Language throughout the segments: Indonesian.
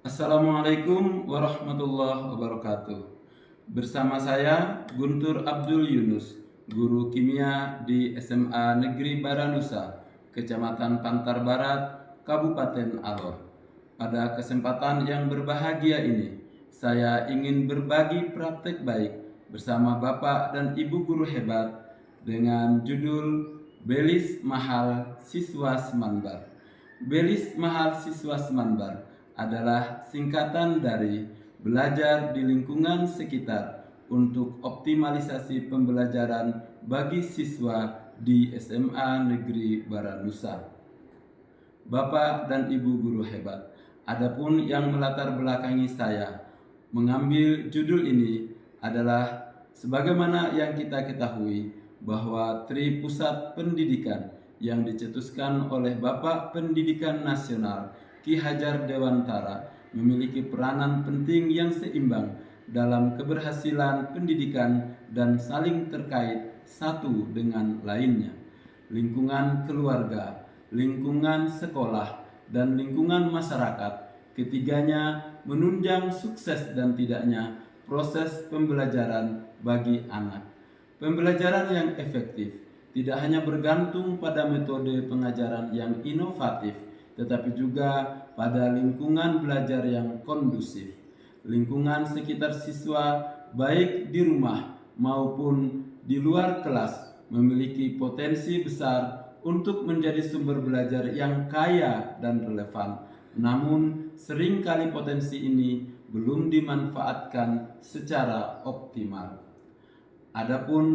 Assalamualaikum warahmatullahi wabarakatuh. Bersama saya Guntur Abdul Yunus, guru kimia di SMA Negeri Baranusa, Kecamatan Pantar Barat, Kabupaten Alor. Pada kesempatan yang berbahagia ini, saya ingin berbagi praktek baik bersama Bapak dan Ibu guru hebat dengan judul Belis Mahal Siswa Semanbar. Belis Mahal Siswa Semanbar adalah singkatan dari belajar di lingkungan sekitar untuk optimalisasi pembelajaran bagi siswa di SMA Negeri Baranusa. Bapak dan Ibu guru hebat, adapun yang melatar belakangi saya mengambil judul ini adalah sebagaimana yang kita ketahui bahwa Tri Pusat Pendidikan yang dicetuskan oleh Bapak Pendidikan Nasional Ki Hajar Dewantara memiliki peranan penting yang seimbang dalam keberhasilan pendidikan dan saling terkait satu dengan lainnya. Lingkungan keluarga, lingkungan sekolah, dan lingkungan masyarakat, ketiganya menunjang sukses dan tidaknya proses pembelajaran bagi anak. Pembelajaran yang efektif tidak hanya bergantung pada metode pengajaran yang inovatif, tetapi juga pada lingkungan belajar yang kondusif. Lingkungan sekitar siswa, baik di rumah maupun di luar kelas, memiliki potensi besar untuk menjadi sumber belajar yang kaya dan relevan. Namun, seringkali potensi ini belum dimanfaatkan secara optimal. Adapun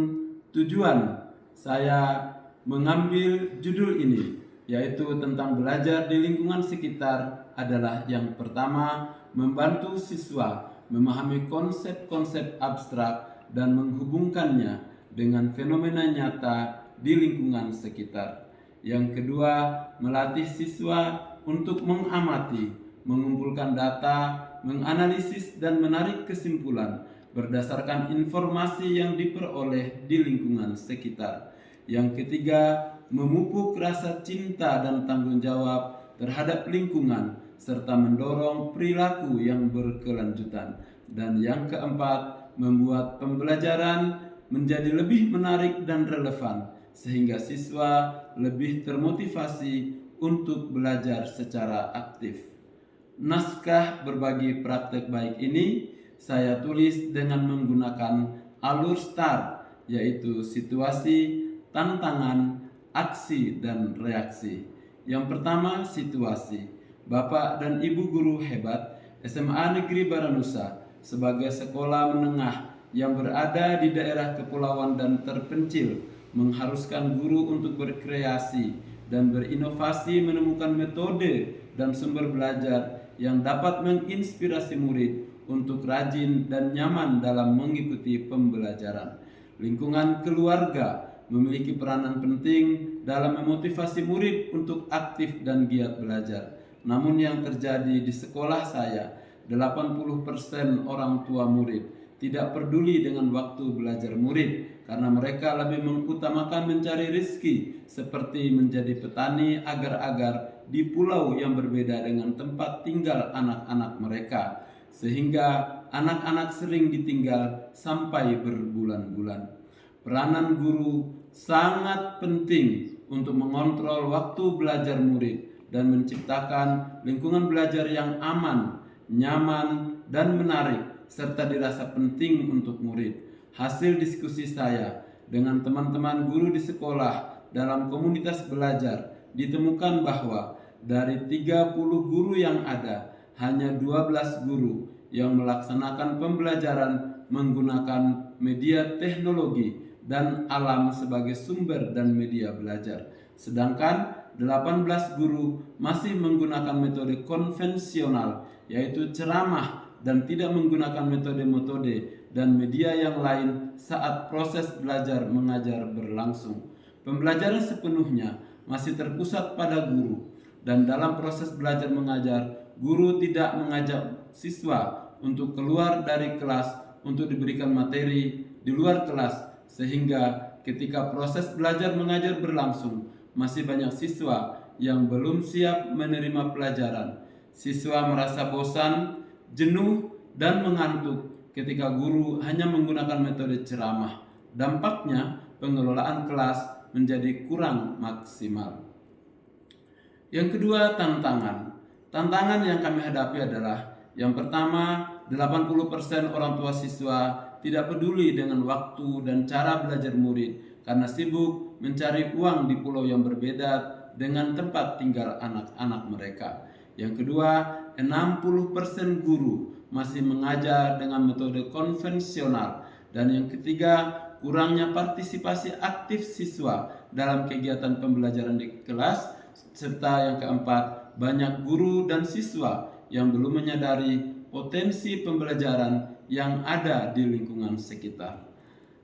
tujuan saya mengambil judul ini, yaitu tentang belajar di lingkungan sekitar, adalah yang pertama, membantu siswa memahami konsep-konsep abstrak dan menghubungkannya dengan fenomena nyata di lingkungan sekitar. Yang kedua, melatih siswa untuk mengamati, mengumpulkan data, menganalisis dan menarik kesimpulan berdasarkan informasi yang diperoleh di lingkungan sekitar. Yang ketiga, memupuk rasa cinta dan tanggung jawab terhadap lingkungan serta mendorong perilaku yang berkelanjutan. Dan yang keempat, membuat pembelajaran menjadi lebih menarik dan relevan sehingga siswa lebih termotivasi untuk belajar secara aktif. Naskah berbagi praktek baik ini saya tulis dengan menggunakan alur STAR, yaitu situasi, tantangan, aksi, dan reaksi. Yang pertama, situasi. Bapak dan Ibu guru hebat SMA Negeri Baranusa sebagai sekolah menengah yang berada di daerah kepulauan dan terpencil mengharuskan guru untuk berkreasi dan berinovasi menemukan metode dan sumber belajar yang dapat menginspirasi murid untuk rajin dan nyaman dalam mengikuti pembelajaran. Lingkungan keluarga memiliki peranan penting dalam memotivasi murid untuk aktif dan giat belajar. Namun yang terjadi di sekolah saya, 80% orang tua murid tidak peduli dengan waktu belajar murid karena mereka lebih mengutamakan mencari rezeki seperti menjadi petani agar-agar di pulau yang berbeda dengan tempat tinggal anak-anak mereka, sehingga anak-anak sering ditinggal sampai berbulan-bulan. Peranan guru sangat penting untuk mengontrol waktu belajar murid dan menciptakan lingkungan belajar yang aman, nyaman, dan menarik, serta dirasa penting untuk murid. Hasil diskusi saya dengan teman-teman guru di sekolah dalam komunitas belajar ditemukan bahwa dari 30 guru yang ada, hanya 12 guru yang melaksanakan pembelajaran menggunakan media teknologi dan alam sebagai sumber dan media belajar. Sedangkan 18 guru masih menggunakan metode konvensional, yaitu ceramah dan tidak menggunakan metode-metode dan media yang lain saat proses belajar mengajar berlangsung. Pembelajaran sepenuhnya masih terpusat pada guru, dan dalam proses belajar mengajar, guru tidak mengajak siswa untuk keluar dari kelas untuk diberikan materi di luar kelas, sehingga ketika proses belajar mengajar berlangsung, masih banyak siswa yang belum siap menerima pelajaran. Siswa merasa bosan, jenuh, dan mengantuk ketika guru hanya menggunakan metode ceramah. Dampaknya, pengelolaan kelas menjadi kurang maksimal. Yang kedua, tantangan. Tantangan yang kami hadapi adalah yang pertama, 80% orang tua siswa tidak peduli dengan waktu dan cara belajar murid karena sibuk mencari uang di pulau yang berbeda dengan tempat tinggal anak-anak mereka. Yang kedua, 60% guru masih mengajar dengan metode konvensional. Dan yang ketiga, kurangnya partisipasi aktif siswa dalam kegiatan pembelajaran di kelas. Serta yang keempat, banyak guru dan siswa yang belum menyadari potensi pembelajaran yang ada di lingkungan sekitar.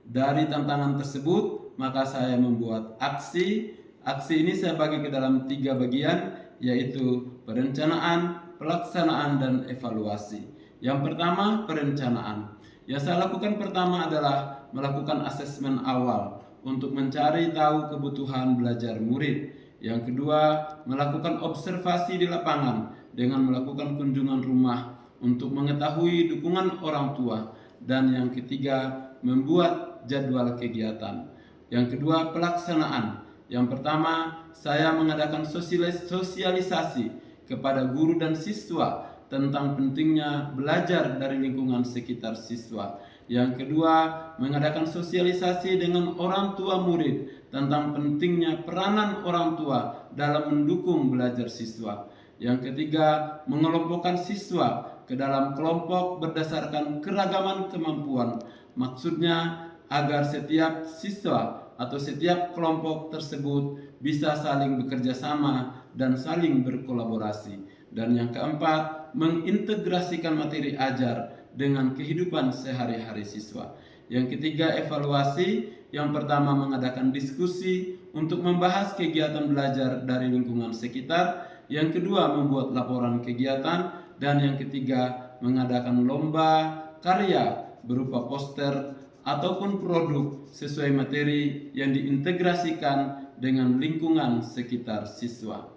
Dari tantangan tersebut, maka saya membuat aksi. Aksi ini saya bagi ke dalam 3 bagian, yaitu perencanaan, pelaksanaan, dan evaluasi. Yang pertama, perencanaan. Yang saya lakukan pertama adalah melakukan asesmen awal untuk mencari tahu kebutuhan belajar murid. Yang kedua, melakukan observasi di lapangan dengan melakukan kunjungan rumah untuk mengetahui dukungan orang tua. Dan yang ketiga, membuat jadwal kegiatan. Yang kedua, pelaksanaan. Yang pertama, saya mengadakan sosialisasi kepada guru dan siswa tentang pentingnya belajar dari lingkungan sekitar siswa. Yang kedua, mengadakan sosialisasi dengan orang tua murid tentang pentingnya peranan orang tua dalam mendukung belajar siswa. Yang ketiga, mengelompokkan siswa ke dalam kelompok berdasarkan keragaman kemampuan. Maksudnya agar setiap siswa atau setiap kelompok tersebut bisa saling bekerja sama dan saling berkolaborasi. Dan yang keempat, mengintegrasikan materi ajar dengan kehidupan sehari-hari siswa. Yang ketiga, evaluasi. Yang pertama, mengadakan diskusi untuk membahas kegiatan belajar dari lingkungan sekitar. Yang kedua, membuat laporan kegiatan. Dan yang ketiga, mengadakan lomba karya berupa poster ataupun produk sesuai materi yang diintegrasikan dengan lingkungan sekitar siswa.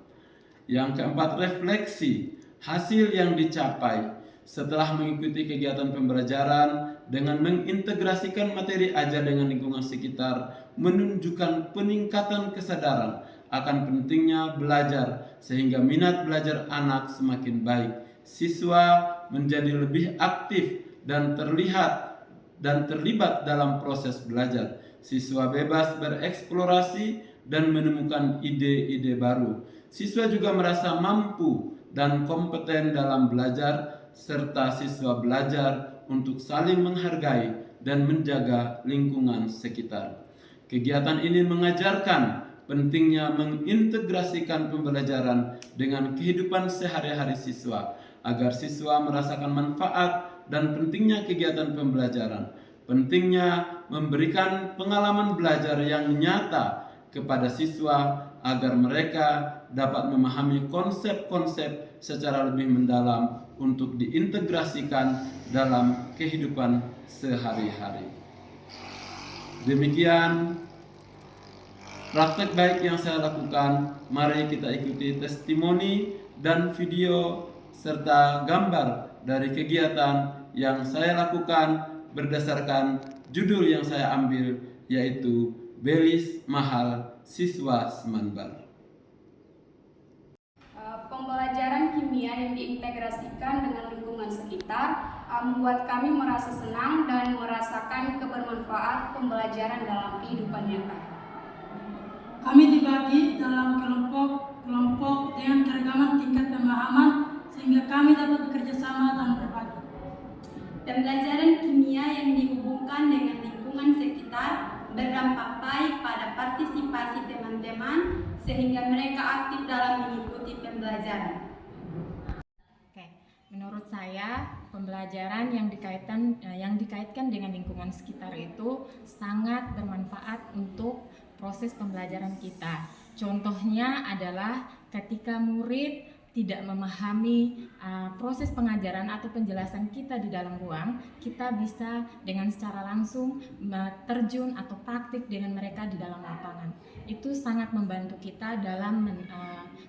Yang keempat, refleksi hasil yang dicapai setelah mengikuti kegiatan pembelajaran dengan mengintegrasikan materi ajar dengan lingkungan sekitar menunjukkan peningkatan kesadaran akan pentingnya belajar sehingga minat belajar anak semakin baik. Siswa menjadi lebih aktif dan terlibat dalam proses belajar. Siswa bebas bereksplorasi dan menemukan ide-ide baru. Siswa juga merasa mampu dan kompeten dalam belajar, serta siswa belajar untuk saling menghargai dan menjaga lingkungan sekitar. Kegiatan ini mengajarkan pentingnya mengintegrasikan pembelajaran dengan kehidupan sehari-hari siswa, agar siswa merasakan manfaat dan pentingnya kegiatan pembelajaran. Pentingnya memberikan pengalaman belajar yang nyata kepada siswa agar mereka dapat memahami konsep-konsep secara lebih mendalam untuk diintegrasikan dalam kehidupan sehari-hari. Demikian praktek baik yang saya lakukan. Mari kita ikuti testimoni dan video serta gambar dari kegiatan yang saya lakukan berdasarkan judul yang saya ambil, yaitu Belis Mahal Siswa Semanbar. Pembelajaran kimia yang diintegrasikan dengan lingkungan sekitar membuat kami merasa senang dan merasakan kebermanfaat pembelajaran dalam kehidupan nyata. Kami dibagi dalam kelompok dengan keragaman tingkat pemahaman sehingga kami dapat bekerja sama dan berbagi. Pembelajaran kimia yang dihubungkan dengan lingkungan sekitar berdampak baik pada partisipasi teman-teman sehingga mereka aktif dalam mengikuti pembelajaran. Menurut saya, pembelajaran yang dikaitkan dengan lingkungan sekitar itu sangat bermanfaat untuk proses pembelajaran kita. Contohnya adalah ketika murid tidak memahami proses pengajaran atau penjelasan kita di dalam ruang, kita bisa dengan secara langsung terjun atau praktik dengan mereka di dalam lapangan. Itu sangat membantu kita dalam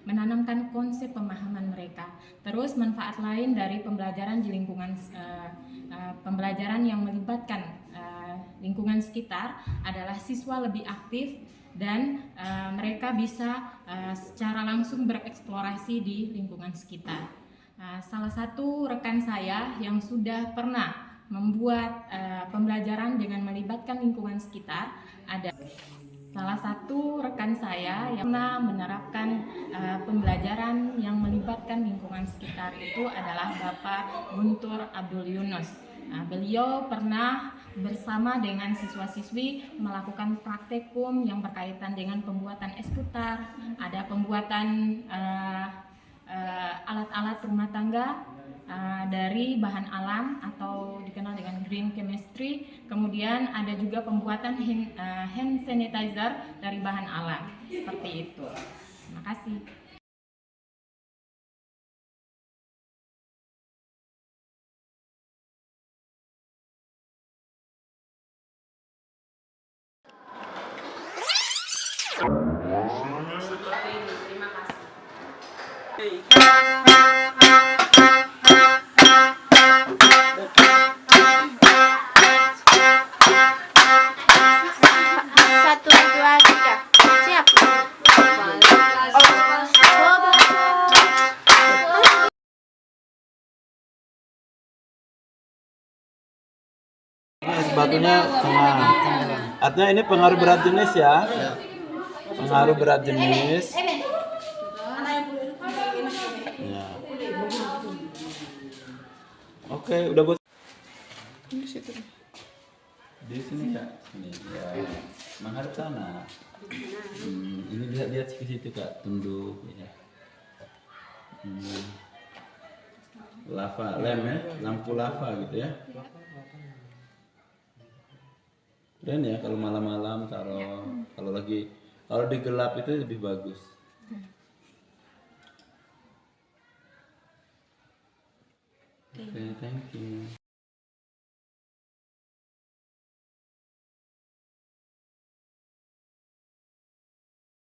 menanamkan konsep pemahaman mereka. Terus manfaat lain dari pembelajaran di lingkungan pembelajaran yang melibatkan lingkungan sekitar adalah siswa lebih aktif dan mereka bisa secara langsung bereksplorasi di lingkungan sekitar. Salah satu rekan saya yang sudah pernah membuat pembelajaran dengan melibatkan lingkungan sekitar ada salah satu rekan saya yang pernah menerapkan pembelajaran yang melibatkan lingkungan sekitar itu adalah Bapak Guntur Abdul Yunus. Beliau pernah bersama dengan siswa-siswi melakukan praktikum yang berkaitan dengan pembuatan es putar, ada pembuatan alat-alat rumah tangga dari bahan alam atau dikenal dengan green chemistry. Kemudian ada juga pembuatan hand sanitizer dari bahan alam, seperti itu. Terima kasih. Seperti ini, terima kasih. Satu, dua, tiga. Siap. Sepatunya tengah. Artinya ini pengaruh berat jenis ya. Pengaruh berat jenis. Ya. Oke, udah bos. Di sini Kak. Ini ya. Menghadap sana. Ini lihat ke situ Kak, tunduk ya. Lava, lem ya, lampu lava gitu ya. Dan ya kalau malam-malam kalau di gelap itu lebih bagus. Oke, thank you.